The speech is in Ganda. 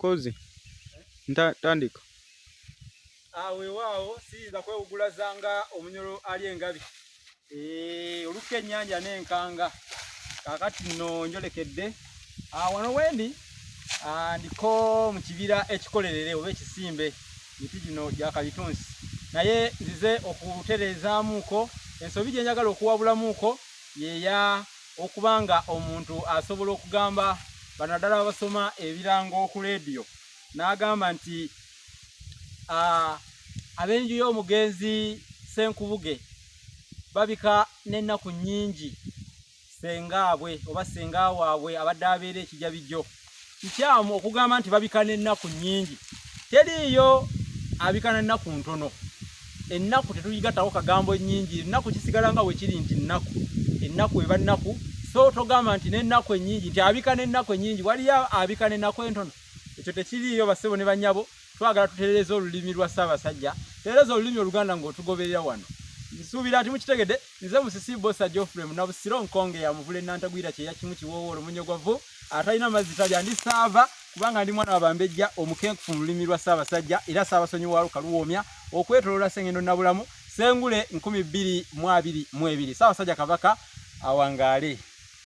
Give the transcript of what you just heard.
Mukozi. Tandika. Weewaawo siyinza kwewugulazanga omunyolo ali engabi. Olukka ennyanja n'enkanga. Kaakati nno njolekedde. Wano wendi ndiko mu kibira ekikolerere oba ekisimbe. Miti gino gya kalitunsi. Naye nzize okutereezaamuuko ensobi gye njagala okuwabulamuuko yeya okubanga omuntu asobola okugamba bano ddala abasoma ebirango ku leediyo n'agamba nti ab'enju y'omugenzi Ssenkubuge babika n'ennaku nnyingi sengaabwe oba senga waabwe abadde abeera ekijabijjo. Kikyamu okugamba nti babika n'ennaku nnyingi. Teriiyo abika n'ennaku ntono. Ennaku tetuyigattawo kagambo nnyingi. Ennaku kisigala nga bwe kiri nti nnaku. Ennaku eba nnaku. So togamba nti n'ennaku ennyingi nti abika n'ennaku ennyingi. Waliyo abika n'ennaku entono. Ekyo tekiriiyo bassebo ne bannyabo. Twagala tutereeze olulimi lwa Ssaabasajja. Tereeza olulimi Oluganda ng'otugoberera wano. Nsuubira nti mukitegedde. Nze Musisi Bosa Geoffrey Munabusiro Nkonge ya Muvule Nantagwira kye yakimu kiwoowoolo munyogwavu. Atalina mazzi talya ndi saava kubanga ndi mwana wa Bambejja omukenkufu mu lulimi lwa Ssaabasajja era Ssaabasonyiwa wa Luka Luwoomya okwetoloola Ssengendo Nabulamu Ssengule 2022 Ssaabasajja Kabaka awangaale.